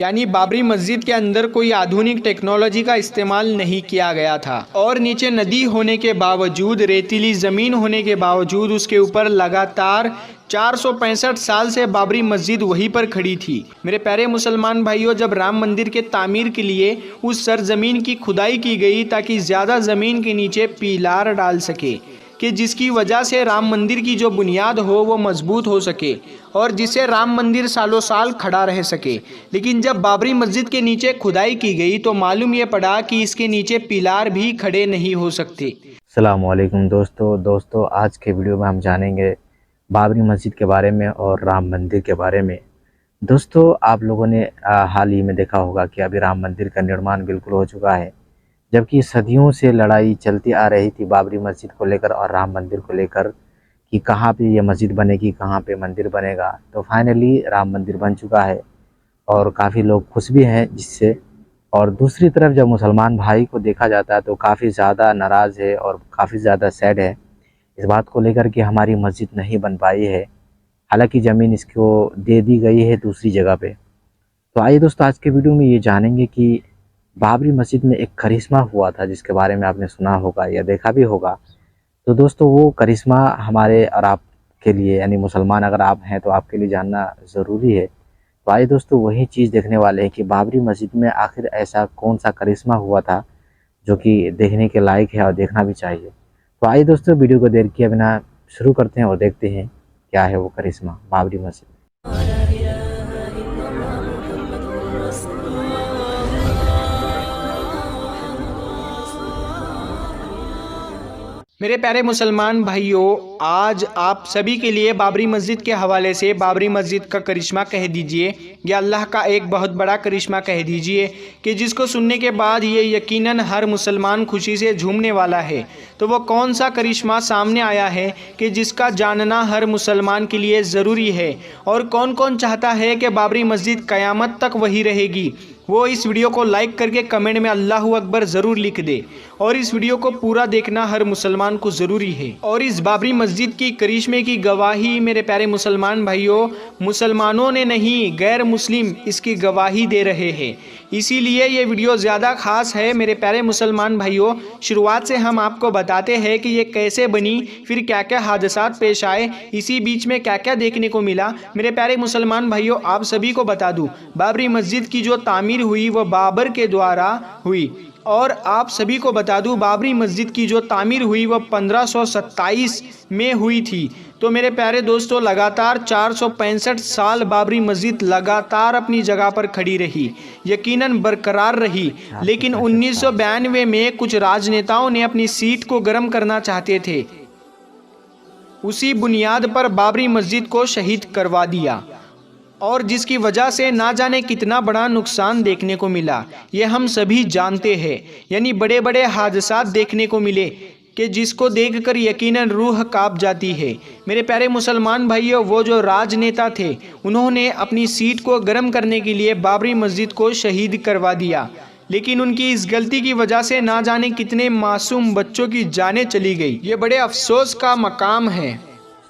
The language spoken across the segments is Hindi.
यानी बाबरी मस्जिद के अंदर कोई आधुनिक टेक्नोलॉजी का इस्तेमाल नहीं किया गया था और नीचे नदी होने के बावजूद, रेतीली ज़मीन होने के बावजूद उसके ऊपर लगातार 465 साल से बाबरी मस्जिद वहीं पर खड़ी थी। मेरे प्यारे मुसलमान भाइयों, जब राम मंदिर के तामीर के लिए उस सरजमीन की खुदाई की गई ताकि ज़्यादा ज़मीन के नीचे पीलार डाल सके कि जिसकी वजह से राम मंदिर की जो बुनियाद हो वो मजबूत हो सके और जिससे राम मंदिर सालों साल खड़ा रह सके। लेकिन जब बाबरी मस्जिद के नीचे खुदाई की गई तो मालूम ये पड़ा कि इसके नीचे पिलार भी खड़े नहीं हो सकते। अस्सलाम वालेकुम दोस्तों, आज के वीडियो में हम जानेंगे बाबरी मस्जिद के बारे में और राम मंदिर के बारे में। दोस्तों, आप लोगों ने हाल ही में देखा होगा कि अभी राम मंदिर का निर्माण बिल्कुल हो चुका है, जबकि सदियों से लड़ाई चलती आ रही थी बाबरी मस्जिद को लेकर और राम मंदिर को लेकर कि कहाँ पे ये मस्जिद बनेगी, कहाँ पे मंदिर बनेगा। तो फाइनली राम मंदिर बन चुका है और काफ़ी लोग खुश भी हैं जिससे। और दूसरी तरफ जब मुसलमान भाई को देखा जाता है तो काफ़ी ज़्यादा नाराज़ है और काफ़ी ज़्यादा सैड है इस बात को लेकर कि हमारी मस्जिद नहीं बन पाई है, हालांकि ज़मीन इसको दे दी गई है दूसरी जगह पे। तो आइए दोस्तों, आज के वीडियो में ये जानेंगे कि बाबरी मस्जिद में एक करिश्मा हुआ था जिसके बारे में आपने सुना होगा या देखा भी होगा। तो दोस्तों, वो करिश्मा हमारे और आपके लिए, यानी मुसलमान अगर आप हैं तो आपके लिए जानना ज़रूरी है। तो आइए दोस्तों, वही चीज़ देखने वाले हैं कि बाबरी मस्जिद में आखिर ऐसा कौन सा करिश्मा हुआ था जो कि देखने के लायक है और देखना भी चाहिए। तो आइए दोस्तों, वीडियो को देर किए बिना शुरू करते हैं और देखते हैं क्या है वो करिश्मा बाबरी मस्जिद। मेरे प्यारे मुसलमान भाइयों, आज आप सभी के लिए बाबरी मस्जिद के हवाले से बाबरी मस्जिद का करिश्मा कह दीजिए या अल्लाह का एक बहुत बड़ा करिश्मा कह दीजिए कि जिसको सुनने के बाद ये यकीनन हर मुसलमान खुशी से झूमने वाला है। तो वो कौन सा करिश्मा सामने आया है कि जिसका जानना हर मुसलमान के लिए ज़रूरी है और कौन कौन चाहता है कि बाबरी मस्जिद क़यामत तक वही रहेगी, वो इस वीडियो को लाइक करके कमेंट में अल्लाहू अकबर ज़रूर लिख दे। और इस वीडियो को पूरा देखना हर मुसलमान को ज़रूरी है। और इस बाबरी मस्जिद की करिश्मे की गवाही मेरे प्यारे मुसलमान भाइयों, मुसलमानों ने नहीं गैर मुस्लिम इसकी गवाही दे रहे हैं। इसीलिए ये वीडियो ज़्यादा ख़ास है मेरे प्यारे मुसलमान भाइयों। शुरुआत से हम आपको बताते हैं कि ये कैसे बनी, फिर क्या क्या हादसात पेश आए, इसी बीच में क्या क्या देखने को मिला। मेरे प्यारे मुसलमान भाइयों, आप सभी को बता दूँ, बाबरी मस्जिद की जो तामीर हुई वो बाबर के द्वारा हुई। और आप सभी को बता दूं, बाबरी मस्जिद की जो तामीर हुई वो 1527 में हुई थी। तो मेरे प्यारे दोस्तों, लगातार 465 साल बाबरी मस्जिद लगातार अपनी जगह पर खड़ी रही, यकीनन बरकरार रही। लेकिन 1992 में कुछ राजनेताओं ने अपनी सीट को गर्म करना चाहते थे, उसी बुनियाद पर बाबरी मस्जिद को शहीद करवा दिया और जिसकी वजह से ना जाने कितना बड़ा नुकसान देखने को मिला, ये हम सभी जानते हैं। यानी बड़े बड़े हादसात देखने को मिले कि जिसको देखकर यकीनन रूह कांप जाती है। मेरे प्यारे मुसलमान भाइयों, वो जो राजनेता थे उन्होंने अपनी सीट को गर्म करने के लिए बाबरी मस्जिद को शहीद करवा दिया, लेकिन उनकी इस गलती की वजह से ना जाने कितने मासूम बच्चों की जानें चली गई। ये बड़े अफसोस का मकाम है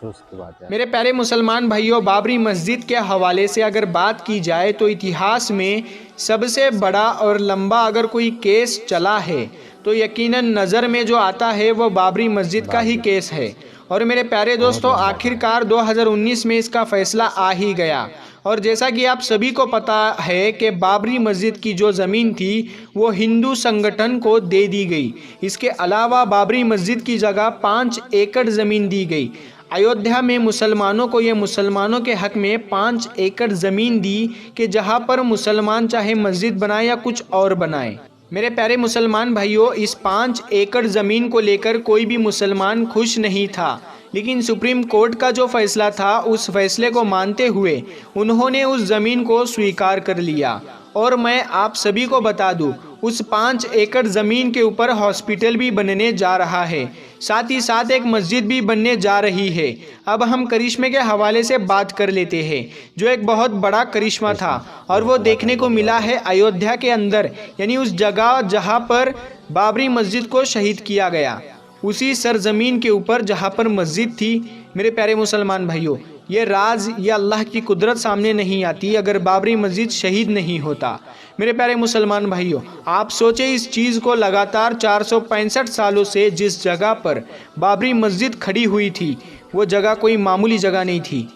मेरे प्यारे मुसलमान भाइयों। बाबरी मस्जिद के हवाले से अगर बात की जाए तो इतिहास में सबसे बड़ा और लंबा अगर कोई केस चला है तो यकीनन नज़र में जो आता है वो बाबरी मस्जिद का ही केस है। और मेरे प्यारे दोस्तों, आखिरकार 2019 में इसका फ़ैसला आ ही गया। और जैसा कि आप सभी को पता है कि बाबरी मस्जिद की जो ज़मीन थी वो हिंदू संगठन को दे दी गई। इसके अलावा बाबरी मस्जिद की जगह 5 एकड़ ज़मीन दी गई। अयोध्या में मुसलमानों को ये मुसलमानों के हक़ में 5 एकड़ ज़मीन दी कि जहाँ पर मुसलमान चाहे मस्जिद बनाए या कुछ और बनाए। मेरे प्यारे मुसलमान भाइयों, इस 5 एकड़ ज़मीन को लेकर कोई भी मुसलमान खुश नहीं था, लेकिन सुप्रीम कोर्ट का जो फ़ैसला था उस फैसले को मानते हुए उन्होंने उस ज़मीन को स्वीकार कर लिया। और मैं आप सभी को बता दूं, उस 5 एकड़ ज़मीन के ऊपर हॉस्पिटल भी बनने जा रहा है, साथ ही साथ एक मस्जिद भी बनने जा रही है। अब हम करिश्मे के हवाले से बात कर लेते हैं, जो एक बहुत बड़ा करिश्मा था और वो देखने को मिला है अयोध्या के अंदर, यानी उस जगह जहाँ पर बाबरी मस्जिद को शहीद किया गया, उसी सरजमीन के ऊपर जहाँ पर मस्जिद थी। मेरे प्यारे मुसलमान भाइयों, ये राज या अल्लाह की कुदरत सामने नहीं आती अगर बाबरी मस्जिद शहीद नहीं होता। मेरे प्यारे मुसलमान भाइयों, आप सोचें इस चीज़ को, लगातार 465 सालों से जिस जगह पर बाबरी मस्जिद खड़ी हुई थी वो जगह कोई मामूली जगह नहीं थी।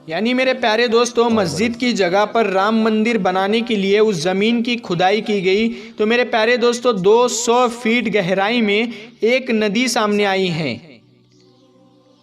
यानी मेरे प्यारे दोस्तों, मस्जिद की जगह पर राम मंदिर बनाने के लिए उस ज़मीन की खुदाई की गई तो मेरे प्यारे दोस्तों 200 फीट गहराई में एक नदी सामने आई है।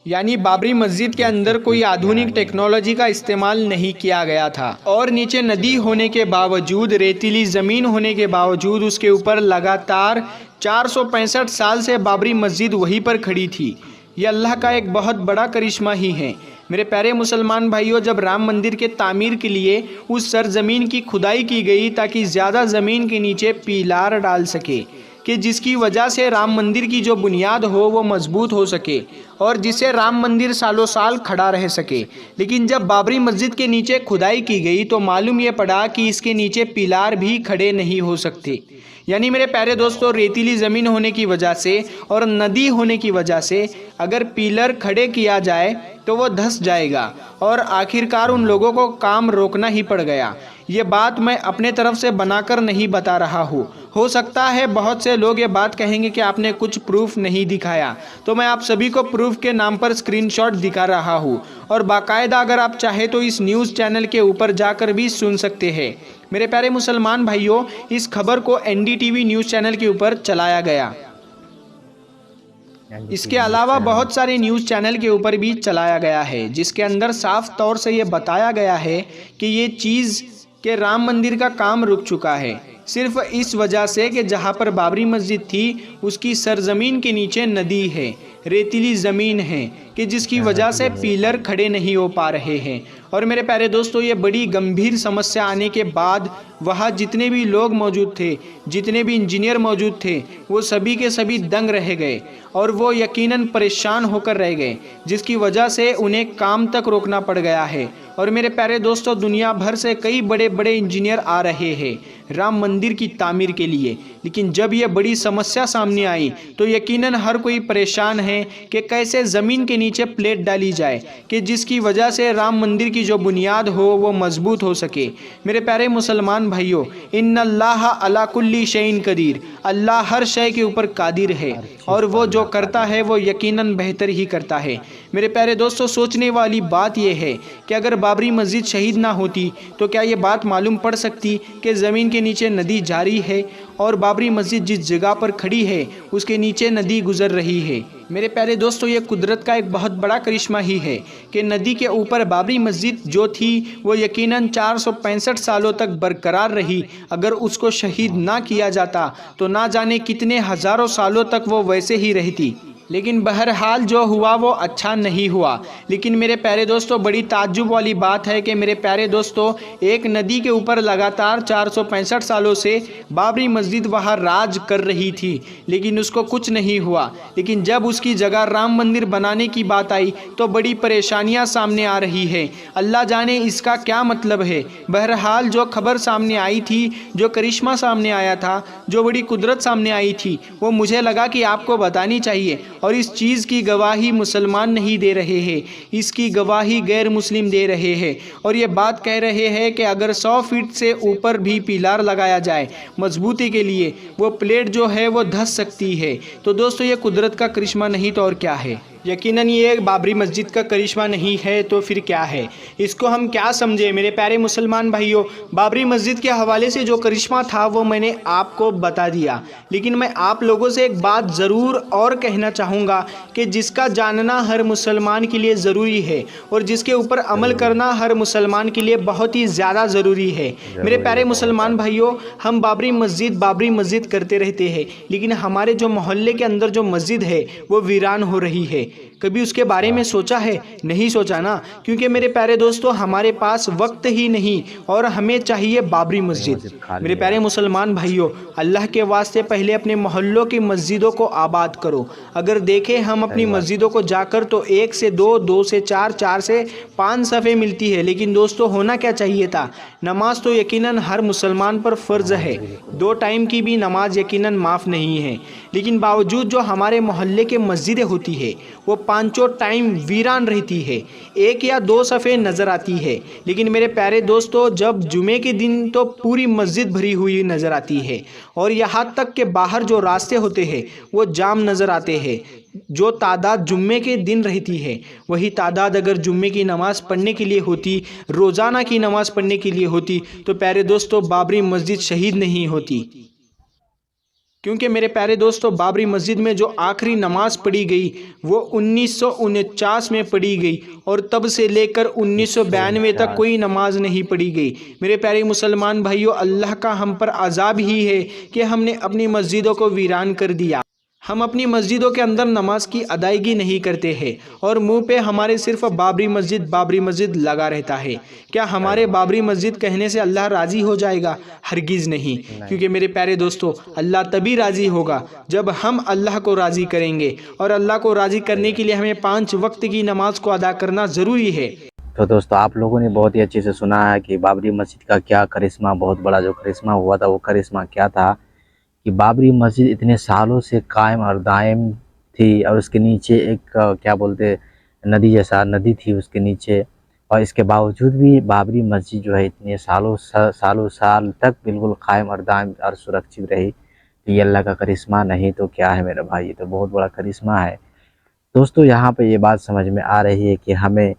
यानी बाबरी मस्जिद के अंदर कोई आधुनिक टेक्नोलॉजी का इस्तेमाल नहीं किया गया था और नीचे नदी होने के बावजूद, रेतीली ज़मीन होने के बावजूद उसके ऊपर लगातार 465 साल से बाबरी मस्जिद वहीं पर खड़ी थी। ये अल्लाह का एक बहुत बड़ा करिश्मा ही है। मेरे प्यारे मुसलमान भाइयों, जब राम मंदिर के तामीर के लिए उस सरजमीन की खुदाई की गई ताकि ज़्यादा ज़मीन के नीचे पीलार डाल सके कि जिसकी वजह से राम मंदिर की जो बुनियाद हो वो मजबूत हो सके और जिससे राम मंदिर सालों साल खड़ा रह सके। लेकिन जब बाबरी मस्जिद के नीचे खुदाई की गई तो मालूम ये पड़ा कि इसके नीचे पिलार भी खड़े नहीं हो सकते। यानी मेरे प्यारे दोस्तों, रेतीली ज़मीन होने की वजह से और नदी होने की वजह से अगर पिलर खड़े किया जाए तो वो धंस जाएगा और आखिरकार उन लोगों को काम रोकना ही पड़ गया। ये बात मैं अपने तरफ से बनाकर नहीं बता रहा हूँ। हो सकता है बहुत से लोग ये बात कहेंगे कि आपने कुछ प्रूफ नहीं दिखाया, तो मैं आप सभी को प्रूफ के नाम पर स्क्रीनशॉट दिखा रहा हूँ और बाकायदा अगर आप चाहे तो इस न्यूज़ चैनल के ऊपर जाकर भी सुन सकते हैं। मेरे प्यारे मुसलमान भाइयों, इस खबर को NDTV न्यूज़ चैनल के ऊपर चलाया गया। इसके अलावा बहुत सारे न्यूज़ चैनल के ऊपर भी चलाया गया है जिसके अंदर साफ तौर से ये बताया गया है कि ये चीज़ के राम मंदिर का काम रुक चुका है सिर्फ इस वजह से कि जहाँ पर बाबरी मस्जिद थी उसकी सरजमीन के नीचे नदी है, रेतीली ज़मीन है कि जिसकी वजह से पिलर खड़े नहीं हो पा रहे हैं। और मेरे प्यारे दोस्तों, ये बड़ी गंभीर समस्या आने के बाद वहाँ जितने भी लोग मौजूद थे, जितने भी इंजीनियर मौजूद थे, वो सभी के सभी दंग रह गए और वो यकीनन परेशान होकर रह गए, जिसकी वजह से उन्हें काम तक रोकना पड़ गया है। और मेरे प्यारे दोस्तों, दुनिया भर से कई बड़े बड़े इंजीनियर आ रहे हैं राम मंदिर की तामीर के लिए, लेकिन जब ये बड़ी समस्या सामने आई तो यकीनन हर कोई परेशान है कि कैसे ज़मीन के नीचे प्लेट डाली जाए कि जिसकी वजह से राम मंदिर की जो बुनियाद हो वो मजबूत हो सके। मेरे प्यारे मुसलमान भाइयों, इन्नल्लाह अला कुल्ली शैइन कदीर, अल्लाह हर शय के ऊपर कादिर है और वो जो करता है वो यकीनन बेहतर ही करता है। मेरे प्यारे दोस्तों, सोचने वाली बात यह है कि अगर बाबरी मस्जिद शहीद ना होती तो क्या ये बात मालूम पड़ सकती कि ज़मीन के नीचे नदी जारी है और बाबरी मस्जिद जिस जगह पर खड़ी है उसके नीचे नदी गुजर रही है। मेरे प्यारे दोस्तों, ये कुदरत का एक बहुत बड़ा करिश्मा ही है कि नदी के ऊपर बाबरी मस्जिद जो थी वो यकीनन 465 सालों तक बरकरार रही। अगर उसको शहीद ना किया जाता तो ना जाने कितने हज़ारों सालों तक वो वैसे ही रहती। लेकिन बहरहाल जो हुआ वो अच्छा नहीं हुआ। लेकिन मेरे प्यारे दोस्तों, बड़ी ताज्जुब वाली बात है कि मेरे प्यारे दोस्तों, एक नदी के ऊपर लगातार 465 सालों से बाबरी मस्जिद वहाँ राज कर रही थी लेकिन उसको कुछ नहीं हुआ। लेकिन जब उसकी जगह राम मंदिर बनाने की बात आई तो बड़ी परेशानियाँ सामने आ रही है। अल्लाह जाने इसका क्या मतलब है। बहरहाल जो खबर सामने आई थी, जो करिश्मा सामने आया था, जो बड़ी कुदरत सामने आई थी, वो मुझे लगा कि आपको बतानी चाहिए। और इस चीज़ की गवाही मुसलमान नहीं दे रहे हैं, इसकी गवाही गैर मुस्लिम दे रहे हैं और ये बात कह रहे हैं कि अगर 100 फीट से ऊपर भी पिलार लगाया जाए मजबूती के लिए, वो प्लेट जो है वो धंस सकती है। तो दोस्तों, ये कुदरत का करिश्मा नहीं तो और क्या है। यकीनन ये बाबरी मस्जिद का करिश्मा नहीं है तो फिर क्या है, इसको हम क्या समझे। मेरे प्यारे मुसलमान भाइयों, बाबरी मस्जिद के हवाले से जो करिश्मा था वो मैंने आपको बता दिया, लेकिन मैं आप लोगों से एक बात ज़रूर और कहना चाहूँगा कि जिसका जानना हर मुसलमान के लिए ज़रूरी है और जिसके ऊपर अमल करना हर मुसलमान के लिए बहुत ही ज़्यादा ज़रूरी है। मेरे प्यारे मुसलमान भाइयों, हम बाबरी मस्जिद करते रहते हैं, लेकिन हमारे जो मोहल्ले के अंदर जो मस्जिद है वो वीरान हो रही है। कभी उसके बारे में सोचा है? नहीं सोचा ना, क्योंकि मेरे प्यारे दोस्तों, हमारे पास वक्त ही नहीं और हमें चाहिए बाबरी मस्जिद। मेरे प्यारे मुसलमान भाइयों, अल्लाह के वास्ते पहले अपने मोहल्लों की मस्जिदों को आबाद करो। अगर देखें हम अपनी मस्जिदों को जाकर तो 1 से 2, 2 से 4, 4 से 5 सफ़े मिलती है, लेकिन दोस्तों होना क्या चाहिए था। नमाज तो यकीनन हर मुसलमान पर फ़र्ज़ है, 2 टाइम की भी नमाज यकीनन माफ़ नहीं है, लेकिन बावजूद जो हमारे मोहल्ले के मस्जिदें होती है वो पांचों टाइम वीरान रहती है, एक या दो सफ़े नज़र आती है। लेकिन मेरे प्यारे दोस्तों, जब जुमे के दिन तो पूरी मस्जिद भरी हुई नज़र आती है और यहाँ तक कि बाहर जो रास्ते होते हैं वो जाम नज़र आते हैं। जो तादाद जुम्मे के दिन रहती है वही तादाद अगर जुम्मे की नमाज़ पढ़ने के लिए होती, रोज़ाना की नमाज़ पढ़ने के लिए होती, तो प्यारे दोस्तों बाबरी मस्जिद शहीद नहीं होती। क्योंकि मेरे प्यारे दोस्तों, बाबरी मस्जिद में जो आखिरी नमाज़ पढ़ी गई वो 1949 में पढ़ी गई और तब से लेकर 1992 तक कोई नमाज नहीं पढ़ी गई। मेरे प्यारे मुसलमान भाइयों, अल्लाह का हम पर अज़ाब ही है कि हमने अपनी मस्जिदों को वीरान कर दिया। हम अपनी मस्जिदों के अंदर नमाज की अदायगी नहीं करते हैं और मुंह पे हमारे सिर्फ बाबरी मस्जिद लगा रहता है। क्या हमारे बाबरी मस्जिद कहने से अल्लाह राज़ी हो जाएगा? हरगिज़ नहीं, क्योंकि मेरे प्यारे दोस्तों, अल्लाह तभी राज़ी होगा जब हम अल्लाह को राज़ी करेंगे और अल्लाह को राज़ी करने के लिए हमें 5 वक्त की नमाज को अदा करना ज़रूरी है। तो दोस्तों, आप लोगों ने बहुत ही अच्छे से सुना है कि बाबरी मस्जिद का क्या करिश्मा, बहुत बड़ा जो करिश्मा हुआ था वो करिश्मा क्या था कि बाबरी मस्जिद इतने सालों से कायम और दायम थी और उसके नीचे एक क्या बोलते नदी जैसा नदी थी उसके नीचे, और इसके बावजूद भी बाबरी मस्जिद जो है इतने सालों साल तक बिल्कुल कायम और दायम और सुरक्षित रही। तो ये अल्लाह का करिश्मा नहीं तो क्या है मेरे भाई, ये तो बहुत बड़ा करिश्मा है। दोस्तों, यहाँ पे ये बात समझ में आ रही है कि हमें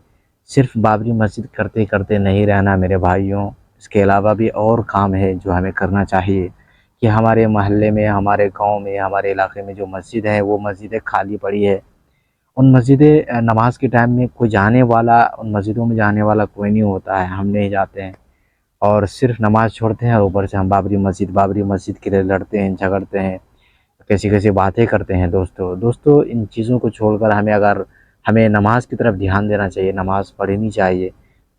सिर्फ बाबरी मस्जिद करते करते नहीं रहना मेरे भाइयों, इसके अलावा भी और काम है जो हमें करना चाहिए कि हमारे मोहल्ले में, हमारे गांव में, हमारे इलाके में जो मस्जिद है वो मस्जिदें खाली पड़ी है। उन मस्जिदें नमाज के टाइम में कोई जाने वाला, उन मस्जिदों में जाने वाला कोई नहीं होता है, हम नहीं जाते हैं और सिर्फ नमाज छोड़ते हैं और ऊपर से हम बाबरी मस्जिद के लिए लड़ते हैं, झगड़ते हैं, कैसी कैसी बातें करते हैं। दोस्तों इन चीज़ों को छोड़कर हमें नमाज की तरफ ध्यान देना चाहिए, नमाज पढ़नी चाहिए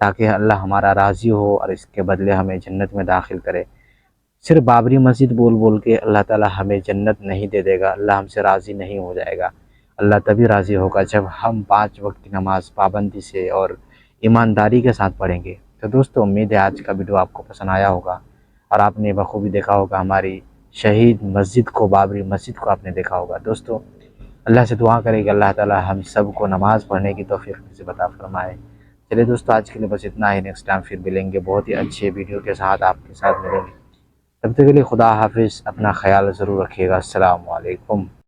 ताकि अल्लाह हमारा राज़ी हो और इसके बदले हमें जन्नत में दाखिल करे। सिर्फ बाबरी मस्जिद बोल बोल के अल्लाह ताला हमें जन्नत नहीं दे देगा, अल्लाह हमसे राज़ी नहीं हो जाएगा। अल्लाह तभी राज़ी होगा जब हम 5 वक्त की नमाज़ पाबंदी से और ईमानदारी के साथ पढ़ेंगे। तो दोस्तों, उम्मीद है आज का वीडियो आपको पसंद आया होगा और आपने बखूबी देखा होगा हमारी शहीद मस्जिद को, बाबरी मस्जिद को आपने देखा होगा। दोस्तों, अल्लाह से दुआ करें कि अल्लाह ताला हम सब को नमाज़ पढ़ने की तौफीक से अता फरमाए। चलिए दोस्तों, आज के लिए बस इतना ही। नेक्स्ट टाइम फिर मिलेंगे बहुत ही अच्छे वीडियो के साथ, आपके साथ मिलेंगे। तब तक के लिए खुदा हाफिज़, अपना ख्याल ज़रूर रखिएगा। अस्सलामु अलैकुम।